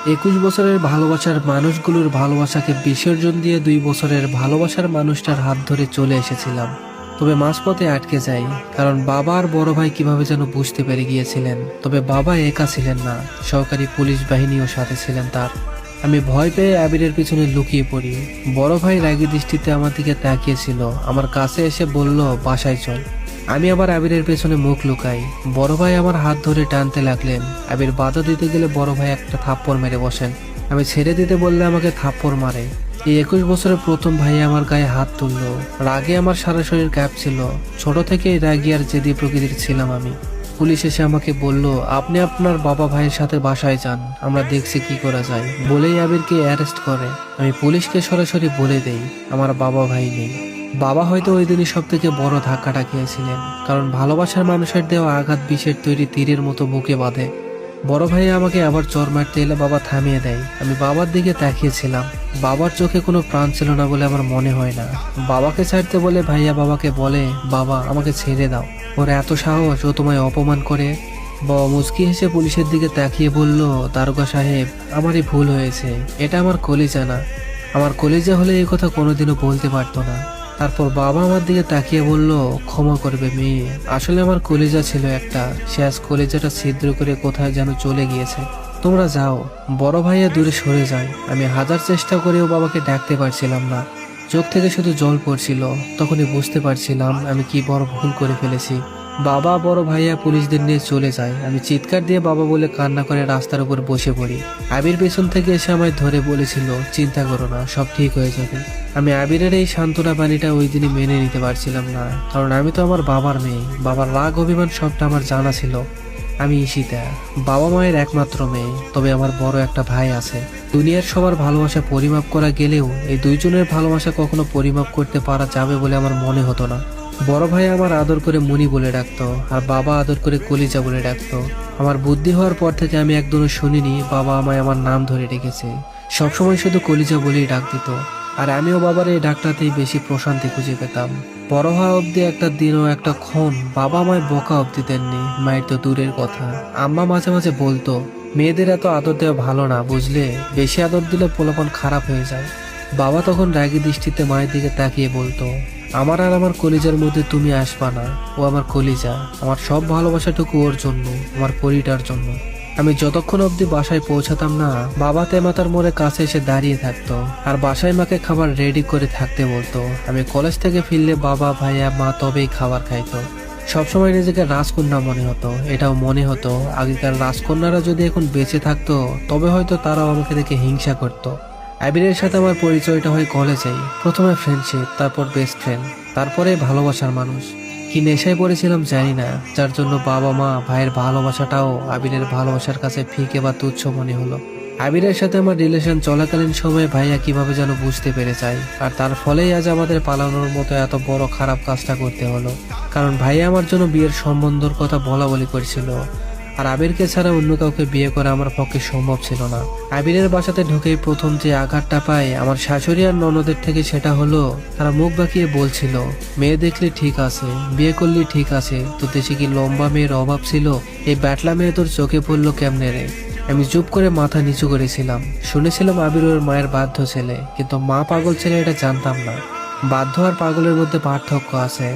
21 বছরের ভালোবাসার মানুষগুলোর ভালোবাসাকে বিসর্জন দিয়ে 2 বছরের ভালোবাসার মানুষটার হাত ধরে চলে এসেছিলাম। তবে মাঝপথে আটকে যাই, কারণ বাবা আর বড় ভাই কিভাবে যেন বুঝতে পেরে গিয়েছিলেন। তবে বাবা একা ছিলেন না, সহকারী পুলিশ বাহিনীও সাথে ছিলেন তার। আমি ভয় পেয়ে আবিরের পিছনে লুকিয়ে পড়ি। বড় ভাই রাগী দৃষ্টিতে আমার দিকে তাকিয়েছিল, আমার কাছে এসে বলল, বাসায় চল। আমি আবার আবিরের পেছনে মুখ লুকাই। বড় ভাই আমার হাত ধরে টানতে লাগলেন। আবির বাধা দিতে গেলে বড় ভাই একটা থাপ্পড় মেরে বসেন। আমি ছেড়ে দিতে বললে আমাকে থাপ্পড় মারে। এই 21 বছরের প্রথম ভাই আমার গায়ে হাত তুললো। রাগে আমার সারা শরীর কাঁপছিল। ছোট থেকেই রাগী আর জেদি প্রকৃতির ছিলাম আমি। পুলিশ এসে আমাকে বলল, আপনি আপনার বাবা ভাইয়ের সাথে বাসায় যান, আমরা দেখছি কি করা যায়। বলেই আবিরকে অ্যারেস্ট করে। আমি পুলিশকে সরাসরি বলে দেই আমার বাবা ভাই নেই। বাবা হয়তো ওই দিনই সব থেকে বড় ধাক্কাটা খেয়েছিলেন, কারণ ভালোবাসার মানুষের দেওয়া আঘাত বিষের তৈরি তীরের মতো বুকে বাঁধে। বড় ভাই আমাকে আবার চর মারতে এলে বাবা থামিয়ে দেয়। আমি বাবার দিকে তাকিয়েছিলাম। বাবার চোখে কোনো প্রাণ ছিল না বলে আমার মনে হয় না। বাবাকে ছাড়তে বলে ভাইয়া বাবাকে বলে, বাবা আমাকে ছেড়ে দাও, ওর এত সাহস, ও তোমায় অপমান করে। বাবা মুচকি হেসে পুলিশের দিকে তাকিয়ে বলল, দারোগা সাহেব, আমারই ভুল হয়েছে, এটা আমার কলিজা না। আমার কলিজা হলে এই কথা কোনোদিনও বলতে পারতো না। তারপর বাবা আমার দিকে তাকিয়ে বলল, ক্ষমা করবে মেয়ে, আসলে আমার কলিজা ছিল একটা, সে আজ কলিজাটা ছিদ্র করে কোথায় যেন চলে গিয়েছে। তোমরা যাও। বড় ভাইয়া দূরে সরে যায়। আমি হাজার চেষ্টা করেও বাবাকে ডাকতে পারছিলাম না। চোখ থেকে শুধু জল পড়ছিল। তখনই বুঝতে পারছিলাম আমি কি বড় ভুল করে ফেলেছি। বাবা বড় ভাইয়া পুলিশদের নিয়ে চলে যায়। আমি চিৎকার দিয়ে বাবা বলে কান্না করে রাস্তার উপর বসে পড়ি। আবির পেছন থেকে এসে আমায় ধরে বলেছিল, চিন্তা করো না, সব ঠিক হয়ে যাবে। আমি আবিরের এই সান্ত্বনা বাণীটা ওই দিনই মেনে নিতে পারছিলাম না, কারণ আমি তো আমার বাবার মেয়ে। বাবার রাগ অভিমান সবটা আমার জানা ছিল। আমি ঈশিতা, বাবা মায়ের একমাত্র মেয়ে। তবে আমার বড় একটা ভাই আছে। দুনিয়ার সবার ভালোবাসা পরিমাপ করা গেলেও এই দুইজনের ভালোবাসা কখনো পরিমাপ করতে পারা যাবে বলে আমার মনে হতো না। বড় ভাই আমার আদর করে মুনি বলে ডাকতো, আর বাবা আদর করে কলিজা বলে ডাকতো। আমার বুদ্ধি হওয়ার পর থেকে আমি একদিনও শুনিনি বাবা আমায় আমার নাম ধরে ডেকেছে। সবসময় শুধু কলিজা বলেই ডাক দিত। আর আমিও বাবার এই ডাকটাতেই বেশি প্রশান্তি খুঁজে পেতাম। বড় হওয়া অব্দি একটা দিনও একটা ক্ষণ বাবা আমায় বকা অব্দি দেননি। মায়ের তো দূরের কথা, আম্মা মাঝে মাঝে বলতো, মেয়েদের এত আদর দেওয়া ভালো না, বুঝলে, বেশি আদর দিলে পোলাপান খারাপ হয়ে যায়। বাবা তখন রাগী দৃষ্টিতে মায়ের দিকে তাকিয়ে বলতো, আমার আর আমার কলিজার মধ্যে তুমি আসবা না। ও আমার কলিজা, আমার সব ভালোবাসাটুকু ওর জন্য, আমার পরিটার জন্য। আমি যতক্ষণ অবধি বাসায় পৌঁছাতাম না, বাবা তেমাতার মোড়ে কাছে এসে দাঁড়িয়ে থাকতো আর বাসায় মাকে খাবার রেডি করে থাকতে বলতো। আমি কলেজ থেকে ফিরলে বাবা ভাইয়া মা তবেই খাবার খাইতো। সবসময় নিজেকে রাজকন্যা মনে হতো। এটাও মনে হতো আগেকার রাজকন্যারা যদি এখন বেঁচে থাকতো তবে হয়তো তারাও আমাকে দেখে হিংসা করতো। আবিরের সাথে আমার পরিচয়টা হয় কলেজেই। প্রথমে ফ্রেন্ডশিপ, তারপর বেস্ট ফ্রেন্ড, তারপরে ভালোবাসার মানুষ। কি নেশায় পড়েছিলাম জানি না, যার জন্য বাবা মা ভাইয়ের ভালোবাসাটাও আবিরের ভালোবাসার কাছে ফিকে বা তুচ্ছ মনে হলো। আবিরের সাথে আমার রিলেশন চলাকালীন সময়ে ভাইয়া কিভাবে যেন বুঝতে পেরে যায়, আর তার ফলেই আজ আমাদের পালানোর মতো এত বড় খারাপ কাজটা করতে হলো। কারণ ভাইয়া আমার জন্য বিয়ের সম্বন্ধর কথা বলা বলি করেছিল, আর আবিরকে ছাড়া অন্য কাউকে বিয়ে করা আমার পক্ষে সম্ভব ছিল না। আবিরের বাসাতে ঢুকেই প্রথম যে আঘাতটা পাই আমার শাশুড়ি আর ননদের থেকে, সেটা হলো তারা মুখ বাঁকিয়ে বলছিল, মেয়ে দেখলে ঠিক আছে, বিয়ে করলে ঠিক আছে, তো দেশে কি লম্বা মেয়ের অভাব ছিল? এই ব্যাটলা মেয়ে তোর চোখে পড়লো কেমনে রে? আমি চুপ করে মাথা নিচু করেছিলাম। শুনেছিলাম আবির ওর মায়ের বাধ্য ছেলে, কিন্তু মা পাগল ছেলে এটা জানতাম না। বাধ্য আর পাগলের মধ্যে পার্থক্য আছে।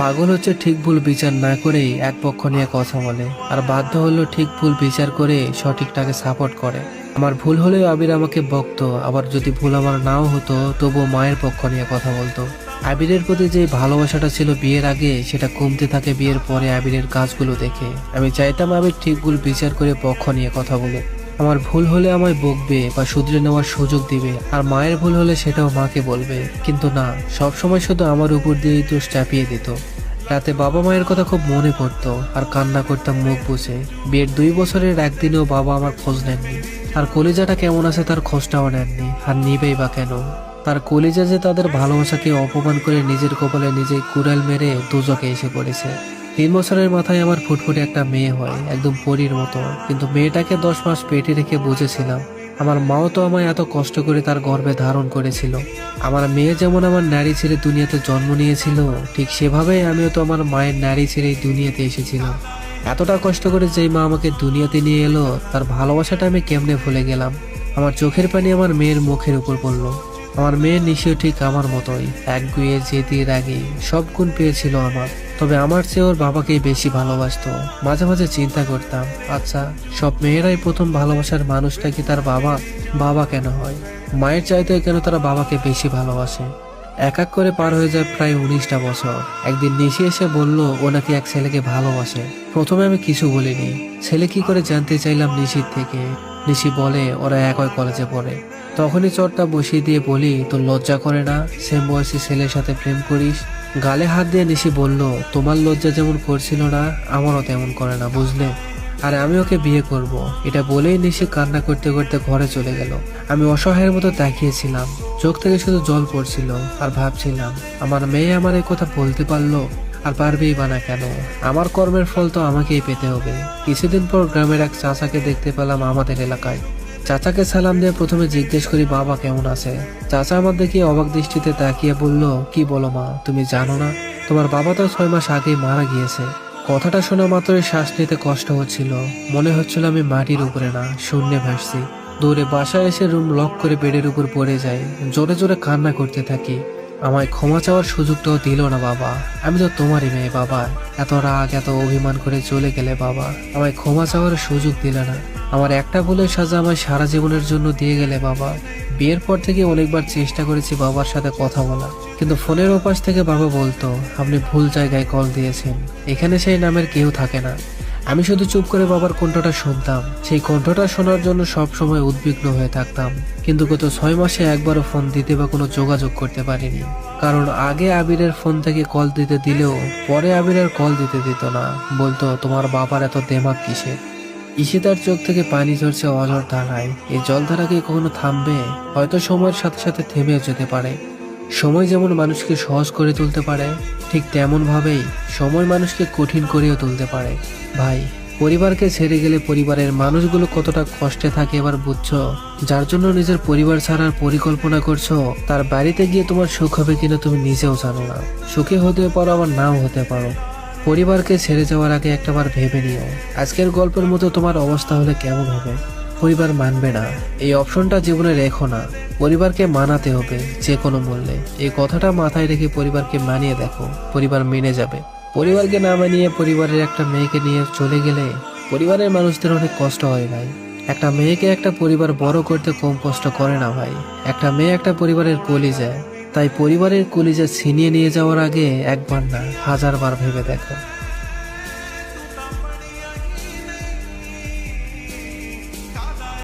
পাগল হচ্ছে ঠিক ভুল বিচার না করেই এক পক্ষ নিয়ে কথা বলে, আর বাধ্য হলো ঠিক ভুল বিচার করে সঠিকটাকে সাপোর্ট করে। আমার ভুল হলেও আবির আমাকে বকতো, আবার যদি ভুল আমার নাও হতো তবুও মায়ের পক্ষ নিয়ে কথা বলতো। আবিরের প্রতি যে ভালোবাসাটা ছিল বিয়ের আগে, সেটা কমতে থাকে বিয়ের পরে আবিরের কাজগুলো দেখে। আমি চাইতাম আবির ঠিক ভুল বিচার করে পক্ষ নিয়ে কথা বলে। আমার ভুল হলে আমায় বকবে বা শুধরে নেওয়ার সুযোগ দিবে, আর মায়ের ভুল হলে সেটাও মাকে বলবে। কিন্তু না, সবসময় শুধু আমার উপর দিয়েই দোষ চাপিয়ে দিত। রাতে বাবা মায়ের কথা খুব মনে পড়তো আর কান্না করতাম মুখ বুঝে। বিয়ের 2 বছরের একদিনেও বাবা আমার খোঁজ নেননি, আর কলিজাটা কেমন আছে তার খোঁজটাও নেননি। আর নিবেই বা কেন? তার কলিজা যে তাদের ভালোবাসাকে অপমান করে নিজের কপালে নিজেই কুড়াল মেরে দুজকে এসে পড়েছে। 3 বছরের মাথায় আমার ফুটফুটে একটা মেয়ে হয়, একদম পরীর মতো। কিন্তু মেয়েটাকে 10 মাস পেটে রেখে বুঝেছিলাম আমার মাও তো আমায় এত কষ্ট করে তার গর্ভে ধারণ করেছিল। আমার মেয়ে যেমন আমার নারী ছেড়ে দুনিয়াতে জন্ম নিয়েছিল, ঠিক সেভাবেই আমিও তো আমার মায়ের নারী ছেড়ে দুনিয়াতে এসেছিলাম। এতটা কষ্ট করে যেই মা আমাকে দুনিয়াতে নিয়ে এলো, তার ভালোবাসাটা আমি কেমনে ভুলে গেলাম? আমার চোখের পানি আমার মেয়ের মুখের উপর পড়লো। আমার মেয়ে নিশিও ঠিক আমার মতোই, একগুঁয়ে জেদি রাগী সব গুণ পেয়েছিল আমার। তবে আমার চেয়ে ওর বাবাকেই বেশি ভালোবাসতো। মাঝে মাঝে চিন্তা করতাম, আচ্ছা সব মেয়েরাই প্রথম ভালোবাসার মানুষটা কি তার বাবা? বাবা কেন হয়? মায়ের চাইতে কেন তারা বাবাকে বেশি ভালোবাসে? এক এক করে পার হয়ে যায় প্রায় 19টা বছর। একদিন নিশি এসে বলল ও নাকি এক ছেলেকে ভালোবাসে। প্রথমে আমি কিছু বলিনি। ছেলে কি করে জানতে চাইলাম নিশির থেকে। নিশি বলে ওরা একই কলেজে পড়ে। তখনই চটটা বসিয়ে দিয়ে বলি, তোর লজ্জা করে না সেম বয়সী ছেলের সাথে প্রেম করিস? গালে হাত দিয়ে নিশি বলল, তোমার লজ্জা যেমন করছিল না আমারও তেমন করে না, বুঝলে? আর আমি ওকে বিয়ে করব, এটা বলেই নিশি কান্না করতে করতে ঘরে চলে গেল। আমি অসহায়ের মতো তাকিয়েছিলাম, চোখ থেকে শুধু জল পড়ছিল। আর ভাবছিলাম, আমার মেয়ে আমার এই কথা বলতে পারলো, আর পারবেই বা না কেন? আমার কর্মের ফল তো আমাকেই পেতে হবে। কিছুদিন পর গ্রামের এক চাচাকে দেখতে পেলাম আমাদের এলাকায়। চাচাকে সালাম দিয়ে প্রথমে জিজ্ঞেস করি বাবা কেমন আছে। চাচা আমার দেখে অবাক দৃষ্টিতে তাকিয়ে বলল, কি বলো মা, তুমি জানো না তোমার বাবা তো 6 মাস আগেই মারা গিয়েছে? কথাটা শোনা মাত্রই শ্বাস নিতে কষ্ট হচ্ছিল। মনে হচ্ছিল আমি মাটির উপরে না, শূন্যে ভাসছি। দৌড়ে বাসায় এসে রুম লক করে বেডের উপর পড়ে যাই, জোরে জোরে কান্না করতে থাকি। আমায় ক্ষমা চাওয়ার সুযোগটাও দিল না বাবা। আমি তো তোমারই মেয়ে বাবা, এত রাগ এত অভিমান করে চলে গেলে বাবা, আমায় ক্ষমা চাওয়ার সুযোগ দিলে না। আমার একটা ভুলের সাজা আমায় সারা জীবনের জন্য দিয়ে গেলে বাবা। বিয়ের পর থেকে অনেকবার চেষ্টা করেছি বাবার সাথে কথা বলা, কিন্তু ফোনের ওপাশ থেকে বাবা বলতো, আপনি ভুল জায়গায় কল দিয়েছেন, এখানে সেই নামের কেউ থাকে না। আমি শুধু চুপ করে বাবার কণ্ঠটা শুনতাম। সেই কণ্ঠটা শোনার জন্য সব সময় উদ্বিগ্ন হয়ে থাকতাম। কিন্তু গত 6 মাসে একবারও ফোন দিতে বা কোনো যোগাযোগ করতে পারিনি। কারণ আগে আবিরের ফোন থেকে কল দিতে দিলেও পরে আবিরের কল দিতে দিত না, বলতো তোমার বাবার এত দেমাগ কিসের? ঈশিতার চোখ থেকে পানি ঝরছে অঝর ধারায়। এই জলধারা কি কখনো থামবে? হয়তো সময়ের সাথে সাথে থেমে যেতে পারে। সময় যেমন মানুষকে সহজ করে তুলতে পারে, ঠিক তেমন ভাবেই সময় মানুষকে কঠিন করেও তুলতে পারে। ভাই, পরিবারকে ছেড়ে গেলে পরিবারের মানুষগুলো কতটা কষ্টে থাকে এবার বুঝছো? যার জন্য নিজের পরিবার ছাড়ার পরিকল্পনা করছো, তার বাড়িতে গিয়ে তোমার সুখ হবে কিনা তুমি নিজেও জানো না। সুখে হতে পারো, আবার নাও হতে পারো। পরিবারকে ছেড়ে যাওয়ার আগে একটাবার ভেবে নিও, আজকের গল্পের মতো তোমার অবস্থা হলে কেমন হবে। পরিবার মানবে না, এই অপশনটা জীবনে রেখো না। পরিবারকে মানাতে হবে যে কোনো মূল্যে। এই কথাটা মাথায় রেখে পরিবারকে মানিয়ে দেখো, পরিবার মেনে যাবে। পরিবারকে না মানিয়ে পরিবারের একটা মেয়েকে নিয়ে চলে গেলে পরিবারের মানুষদের অনেক কষ্ট হয় ভাই। একটা মেয়েকে একটা পরিবার বড় করতে কম কষ্ট করে না ভাই। একটা মেয়ে একটা পরিবারের কলিজা, তাই পরিবারের কলিজা ছিনিয়ে নিয়ে যাওয়ার আগে একবার না 1000 বার ভেবে দেখো।